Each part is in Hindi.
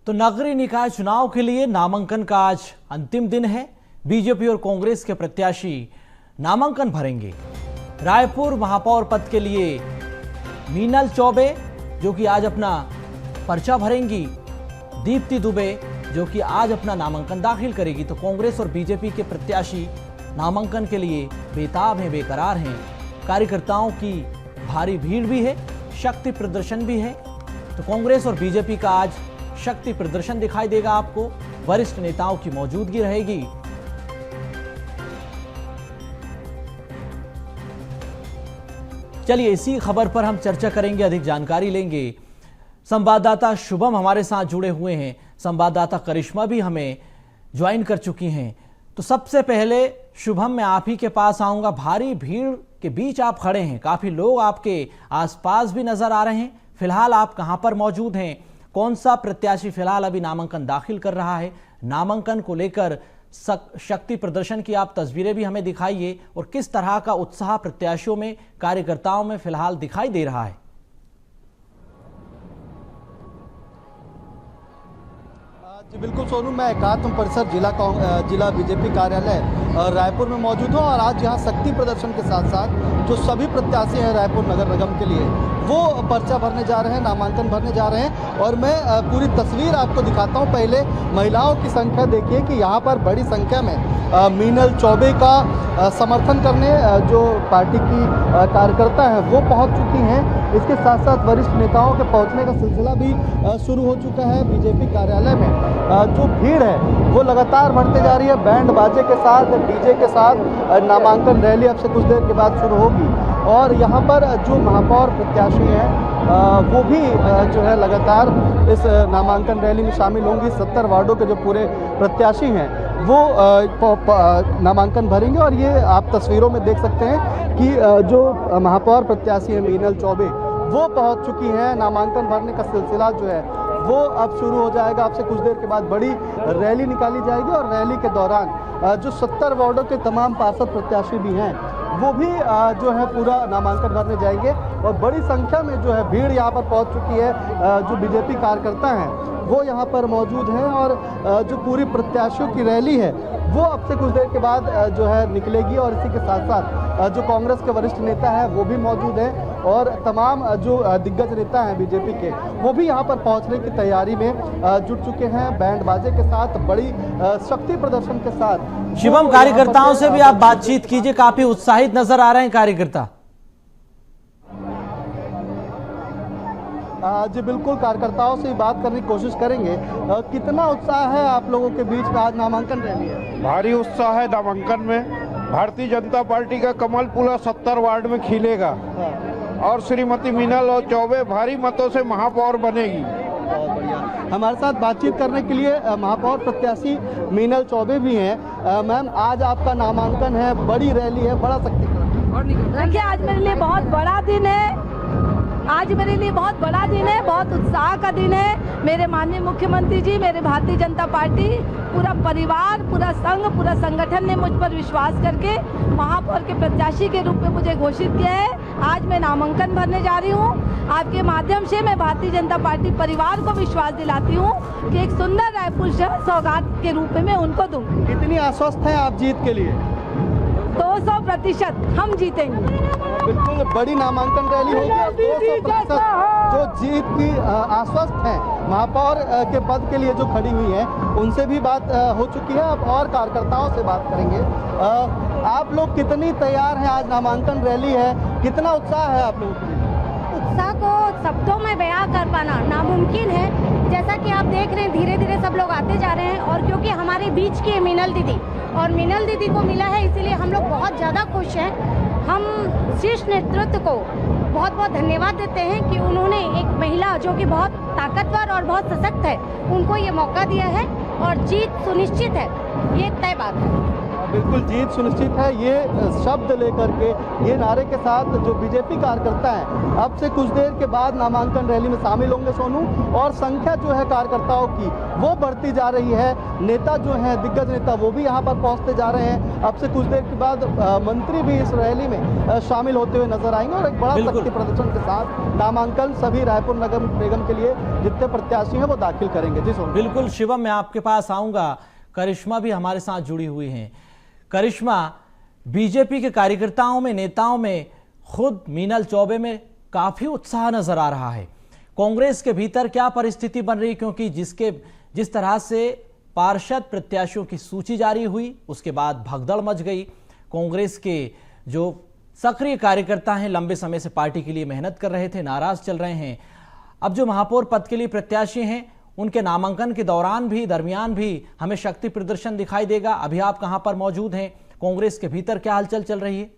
तो नगरीय निकाय चुनाव के लिए नामांकन का आज अंतिम दिन है। बीजेपी और कांग्रेस के प्रत्याशी नामांकन भरेंगे। रायपुर महापौर पद के लिए मीनल चौबे जो कि आज अपना पर्चा भरेंगी, दीप्ति दुबे जो कि आज अपना नामांकन दाखिल करेगी। तो कांग्रेस और बीजेपी के प्रत्याशी नामांकन के लिए बेताब हैं, बेकरार हैं। कार्यकर्ताओं की भारी भीड़ भी है, शक्ति प्रदर्शन भी है। तो कांग्रेस और बीजेपी का आज शक्ति प्रदर्शन दिखाई देगा आपको। वरिष्ठ नेताओं की मौजूदगी रहेगी। चलिए इसी खबर पर हम चर्चा करेंगे, अधिक जानकारी लेंगे। संवाददाता शुभम हमारे साथ जुड़े हुए हैं, संवाददाता करिश्मा भी हमें ज्वाइन कर चुकी हैं। तो सबसे पहले शुभम मैं आप ही के पास आऊंगा। भारी भीड़ के बीच आप खड़े हैं, काफी लोग आपके आसपास भी नजर आ रहे हैं। फिलहाल आप कहां पर मौजूद हैं? कौन सा प्रत्याशी फिलहाल अभी नामांकन दाखिल कर रहा है? नामांकन को लेकर शक्ति प्रदर्शन की आप तस्वीरें भी हमें दिखाइए और किस तरह का उत्साह प्रत्याशियों में, कार्यकर्ताओं में फिलहाल दिखाई दे रहा है। जी बिल्कुल सोनू, मैं एकात्म परिसर जिला बीजेपी कार्यालय रायपुर में मौजूद हूँ और आज यहाँ शक्ति प्रदर्शन के साथ साथ जो सभी प्रत्याशी हैं रायपुर नगर निगम के लिए वो पर्चा भरने जा रहे हैं, नामांकन भरने जा रहे हैं। और मैं पूरी तस्वीर आपको दिखाता हूँ। पहले महिलाओं की संख्या देखिए कि यहाँ पर बड़ी संख्या में मीनल चौबे का समर्थन करने जो पार्टी की कार्यकर्ता हैं वो पहुँच चुकी हैं। इसके साथ साथ वरिष्ठ नेताओं के पहुंचने का सिलसिला भी शुरू हो चुका है। बीजेपी कार्यालय में जो भीड़ है वो लगातार बढ़ते जा रही है। बैंड बाजे के साथ, डीजे के साथ नामांकन रैली अब से कुछ देर के बाद शुरू होगी। और यहाँ पर जो महापौर प्रत्याशी हैं वो भी जो है लगातार इस नामांकन रैली में शामिल होंगी। 70 वार्डों के जो पूरे प्रत्याशी हैं वो नामांकन भरेंगे। और ये आप तस्वीरों में देख सकते हैं कि जो महापौर प्रत्याशी है मीनल चौबे वो पहुंच चुकी हैं। नामांकन भरने का सिलसिला जो है वो अब शुरू हो जाएगा। अब से कुछ देर के बाद बड़ी रैली निकाली जाएगी और रैली के दौरान जो 70 वार्डों के तमाम पार्षद प्रत्याशी भी हैं वो भी जो है पूरा नामांकन भरने जाएंगे। और बड़ी संख्या में जो है भीड़ यहाँ पर पहुँच चुकी है। जो बीजेपी कार्यकर्ता हैं वो यहाँ पर मौजूद हैं और जो पूरी प्रत्याशियों की रैली है वो अब से कुछ देर के बाद जो है निकलेगी। और इसी के साथ साथ जो कांग्रेस के वरिष्ठ नेता हैं वो भी मौजूद हैं और तमाम जो दिग्गज नेता हैं बीजेपी के वो भी यहाँ पर पहुँचने की तैयारी में जुट चुके हैं। बैंड बाजे के साथ, बड़ी शक्ति प्रदर्शन के साथ। शिवम, कार्यकर्ताओं से भी आप बातचीत कीजिए, काफी उत्साहित नजर आ रहे हैं कार्यकर्ता। जी बिल्कुल, कार्यकर्ताओं से बात करने की कोशिश करेंगे। कितना उत्साह है आप लोगों के बीच में? आज नामांकन रैली है, भारी उत्साह है नामांकन में। भारतीय जनता पार्टी का कमल पूरा 70 वार्ड में खिलेगा और श्रीमती मीनल और चौबे भारी मतों से महापौर बनेगी। बहुत बढ़िया। हमारे साथ बातचीत करने के लिए महापौर प्रत्याशी मीनल चौबे भी हैं। मैम, आज आपका नामांकन है, बड़ी रैली है, बड़ा शक्तिकरण। देखिए, आज मेरे लिए बहुत बड़ा दिन है। आज मेरे लिए बहुत बड़ा दिन है, बहुत उत्साह का दिन है। मेरे माननीय मुख्यमंत्री जी, मेरे भारतीय जनता पार्टी, पूरा परिवार, पूरा संघ, पूरा संगठन ने मुझ पर विश्वास करके महापौर के प्रत्याशी के रूप में मुझे घोषित किया है। आज मैं नामांकन भरने जा रही हूँ। आपके माध्यम से मैं भारतीय जनता पार्टी परिवार को विश्वास दिलाती हूँ कि एक सुंदर रायपुर शहर सौगात के रूप में मैं उनको दूंगी। कितनी आश्वस्त हैं आप जीत के लिए? 200% हम जीतेंगे। बिल्कुल, बड़ी नामांकन रैली होगी। 200% जो जीत की आश्वस्त हैं महापौर के पद के लिए जो खड़ी हुई हैं उनसे भी बात हो चुकी है। अब और कार्यकर्ताओं से बात करेंगे। आप लोग कितनी तैयार हैं? आज नामांकन रैली है, कितना उत्साह है आप लोगों को? उत्साह को शब्दों में बयां कर पाना नामुमकिन है। जैसा कि आप देख रहे हैं, धीरे धीरे सब लोग आते जा रहे हैं। और क्योंकि हमारे बीच की मीनल दीदी और मीनल दीदी को मिला है, इसीलिए हम लोग बहुत ज़्यादा खुश हैं। हम शीर्ष नेतृत्व को बहुत बहुत धन्यवाद देते हैं कि उन्होंने एक महिला जो कि बहुत ताकतवर और बहुत सशक्त है, उनको ये मौका दिया है और जीत सुनिश्चित है, ये तय बात है। बिल्कुल जीत सुनिश्चित है, ये शब्द लेकर के, ये नारे के साथ जो बीजेपी कार्यकर्ता हैं अब से कुछ देर के बाद नामांकन रैली में शामिल होंगे सोनू, और संख्या जो है कार्यकर्ताओं की वो बढ़ती जा रही है। नेता जो हैं, दिग्गज नेता, वो भी यहाँ पर पहुँचते जा रहे हैं। अब से कुछ देर के बाद मंत्री भी इस रैली में शामिल होते हुए नजर आएंगे और एक बड़ा शक्ति प्रदर्शन के साथ नामांकन सभी रायपुर नगर निगम के लिए जितने प्रत्याशी हैं वो दाखिल करेंगे। जी सोनू। बिल्कुल शिवम, मैं आपके पास आऊंगा। करिश्मा भी हमारे साथ जुड़ी हुई हैं। करिश्मा, बीजेपी के कार्यकर्ताओं में, नेताओं में, खुद मीनल चौबे में काफी उत्साह नजर आ रहा है। कांग्रेस के भीतर क्या परिस्थिति बन रही, क्योंकि जिस तरह से पार्षद प्रत्याशियों की सूची जारी हुई उसके बाद भगदड़ मच गई। कांग्रेस के जो सक्रिय कार्यकर्ता हैं, लंबे समय से पार्टी के लिए मेहनत कर रहे थे, नाराज चल रहे हैं। अब जो महापौर पद के लिए प्रत्याशी हैं, उनके नामांकन के दरमियान भी हमें शक्ति प्रदर्शन दिखाई देगा। अभी आप कहां पर मौजूद हैं? कांग्रेस के भीतर क्या हलचल चल रही है?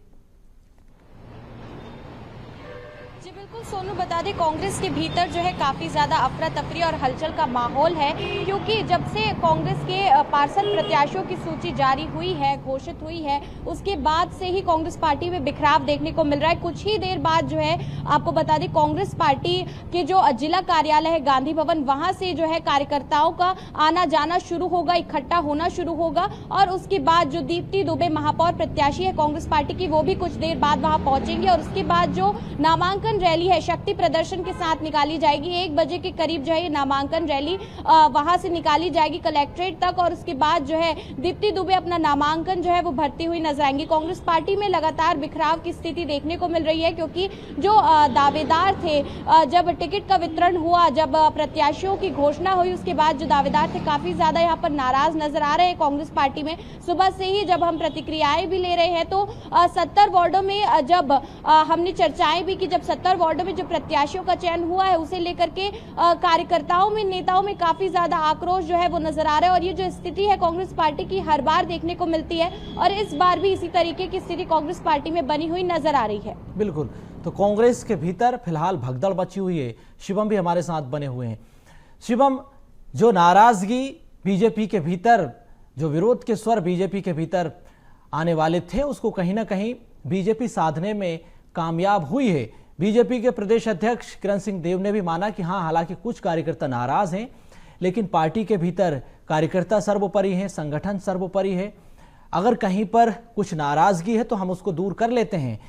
सोनू, बता दें कांग्रेस के भीतर जो है काफ़ी ज़्यादा अफरा तफरी और हलचल का माहौल है, क्योंकि जब से कांग्रेस के पार्षद प्रत्याशियों की सूची जारी हुई है, घोषित हुई है, उसके बाद से ही कांग्रेस पार्टी में बिखराव देखने को मिल रहा है। कुछ ही देर बाद जो है आपको बता दें कांग्रेस पार्टी के जो जिला कार्यालय है गांधी भवन, वहां से जो है कार्यकर्ताओं का आना जाना शुरू होगा, इकट्ठा होना शुरू होगा। और उसके बाद जो दीप्ति दुबे महापौर प्रत्याशी है कांग्रेस पार्टी की, वो भी कुछ देर बाद वहां पहुंचेंगे और उसके बाद जो नामांकन रैली है शक्ति प्रदर्शन के साथ निकाली जाएगी। 1 बजे के करीब जो है ये नामांकन रैली वहां से निकाली जाएगी कलेक्ट्रेट तक, और उसके बाद जो है दीप्ति दुबे अपना नामांकन जो है वो भरती हुई नजर आएंगी। कांग्रेस पार्टी में लगातार बिखराव की स्थिति देखने को मिल रही है, क्योंकि जो दावेदार थे, जब टिकट का वितरण हुआ, जब प्रत्याशियों की घोषणा हुई, उसके बाद जो दावेदार थे काफी ज्यादा यहाँ पर नाराज नजर आ रहे हैं कांग्रेस पार्टी में। सुबह से ही जब हम प्रतिक्रियाएं भी ले रहे हैं तो 70 वार्डों में जब हमने चर्चाएं भी की, जब 70 वार्डों में जो प्रत्याशियों का चयन हुआ है उसे लेकर के कार्यकर्ताओं में, नेताओं में काफी ज्यादा आक्रोश जो है वो नजर आ रहा है। और ये जो स्थिति है कांग्रेस पार्टी की हर बार देखने को मिलती है, और इस बार भी इसी तरीके की स्थिति कांग्रेस पार्टी में बनी हुई नजर आ रही है। बिल्कुल, तो कांग्रेस के भीतर फिलहाल भगदड़ मची हुई है। शिवम भी हमारे साथ बने हुए हैं। शिवम, जो नाराजगी बीजेपी के भीतर, जो विरोध के स्वर बीजेपी के भीतर आने वाले थे, उसको कहीं ना कहीं बीजेपी साधने में कामयाब हुई है। बीजेपी के प्रदेश अध्यक्ष किरण सिंह देव ने भी माना कि हाँ, हालांकि कुछ कार्यकर्ता नाराज हैं, लेकिन पार्टी के भीतर कार्यकर्ता सर्वोपरि हैं, संगठन सर्वोपरि है। अगर कहीं पर कुछ नाराजगी है तो हम उसको दूर कर लेते हैं।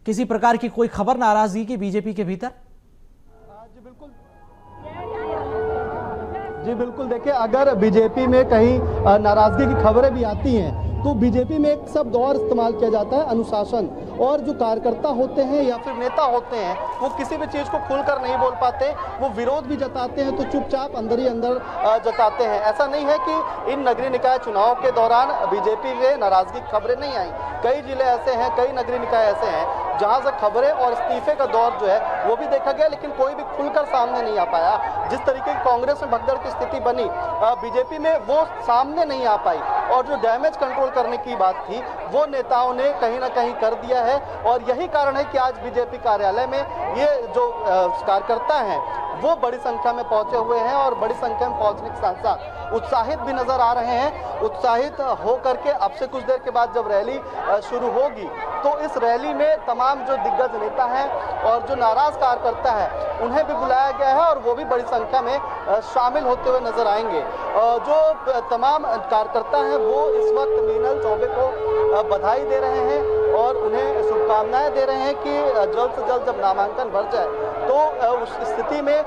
किसी प्रकार की कोई खबर नाराजगी की बीजेपी के भीतर? जी बिल्कुल, देखिए, अगर बीजेपी में कहीं नाराजगी की खबरें भी आती हैं तो बीजेपी में एक शब्द और इस्तेमाल किया जाता है, अनुशासन। और जो कार्यकर्ता होते हैं या फिर नेता होते हैं, वो किसी भी चीज़ को खुलकर नहीं बोल पाते, वो विरोध भी जताते हैं तो चुपचाप अंदर ही अंदर जताते हैं। ऐसा नहीं है कि इन नगरीय निकाय चुनाव के दौरान बीजेपी में नाराजगी की खबरें नहीं आई। कई जिले ऐसे हैं, कई नगरीय निकाय ऐसे हैं जहां से खबरें और इस्तीफे का दौर जो है वो भी देखा गया, लेकिन कोई भी खुलकर सामने नहीं आ पाया। जिस तरीके की कांग्रेस में भगदड़ की स्थिति बनी, बीजेपी में वो सामने नहीं आ पाई, और जो डैमेज कंट्रोल करने की बात थी वो नेताओं ने कहीं ना कहीं कर दिया है। और यही कारण है कि आज बीजेपी कार्यालय में ये जो कार्यकर्ता हैं वो बड़ी संख्या में पहुंचे हुए हैं, और बड़ी संख्या में पहुंचने के साथ साथ उत्साहित भी नजर आ रहे हैं। उत्साहित हो करके अब से कुछ देर के बाद जब रैली शुरू होगी तो इस रैली में तमाम जो दिग्गज नेता हैं और जो नाराज कार्यकर्ता है उन्हें भी बुलाया गया है, और वो भी बड़ी संख्या में शामिल होते हुए नजर आएंगे। जो तमाम कार्यकर्ता हैं वो इस वक्त मीनल चौबे को बधाई दे रहे हैं और उन्हें शुभकामनाएं दे रहे हैं कि जल्द से जल्द जब नामांकन भर जाए तो उस स्थिति में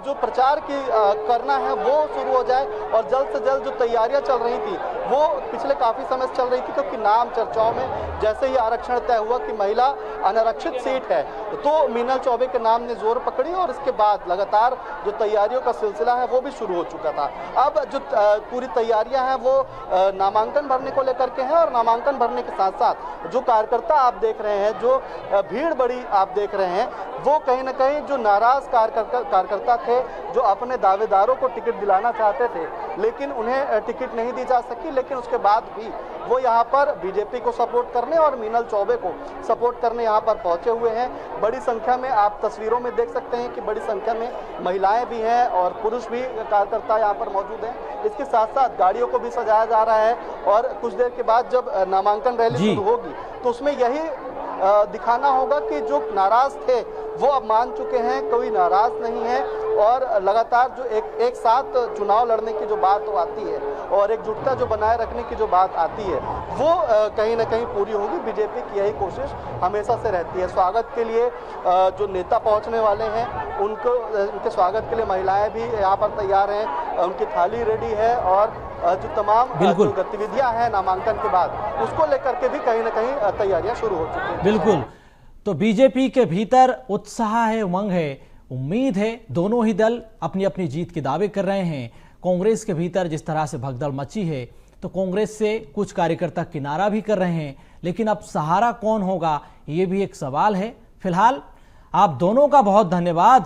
जो प्रचार की करना है वो शुरू हो जाए, और जल्द से जल्द जो तैयारियां चल रही थी वो पिछले काफी समय से चल रही थी, क्योंकि नाम चर्चाओं में जैसे ही आरक्षण तय हुआ कि महिला अनारक्षित सीट है तो मीनल चौबे के नाम ने जोर पकड़ी, और इसके बाद लगातार जो तैयारियों का सिलसिला है वो भी शुरू हो चुका था। अब जो पूरी तैयारियां हैं वो नामांकन भरने को लेकर के हैं, और नामांकन भरने के साथ साथ जो कार्यकर्ता आप देख रहे हैं, जो भीड़ बड़ी आप देख रहे हैं, वो कहीं ना कहीं जो नाराज कार्यकर्ता थे जो अपने दावेदारों को टिकट दिलाना चाहते थे, लेकिन उन्हें टिकट नहीं दी जा सकी। लेकिन उसके बाद भी वो यहाँ पर बीजेपी को सपोर्ट करने और मीनल चौबे को सपोर्ट करने यहाँ पर पहुंचे हुए हैं। बड़ी संख्या में आप तस्वीरों में देख सकते हैं कि बड़ी संख्या में महिलाएं भी हैं और पुरुष भी कार्यकर्ता यहाँ पर मौजूद हैं। इसके साथ साथ गाड़ियों को भी सजाया जा रहा है और कुछ देर के बाद जब नामांकन रैली शुरू होगी तो उसमें यही दिखाना होगा कि जो नाराज थे वो अब मान चुके हैं, कोई नाराज नहीं है और लगातार जो एक साथ चुनाव लड़ने की जो बात वो आती है और एकजुटता जो बनाए रखने की जो बात आती है वो कहीं ना कहीं पूरी होगी। बीजेपी की यही कोशिश हमेशा से रहती है। स्वागत के लिए जो नेता पहुंचने वाले हैं उनके स्वागत के लिए महिलाएं भी यहाँ पर तैयार हैं, उनकी थाली रेडी है और जो तमाम जो गतिविधियां हैं नामांकन के बाद उसको लेकर के भी कहीं ना कहीं तैयारियां शुरू हो चुकी हैं। बिल्कुल, तो बीजेपी के भीतर उत्साह है, उमंग है, उम्मीद है। दोनों ही दल अपनी अपनी जीत के दावे कर रहे हैं। कांग्रेस के भीतर जिस तरह से भगदड़ मची है तो कांग्रेस से कुछ कार्यकर्ता किनारा भी कर रहे हैं, लेकिन अब सहारा कौन होगा ये भी एक सवाल है। फिलहाल आप दोनों का बहुत धन्यवाद।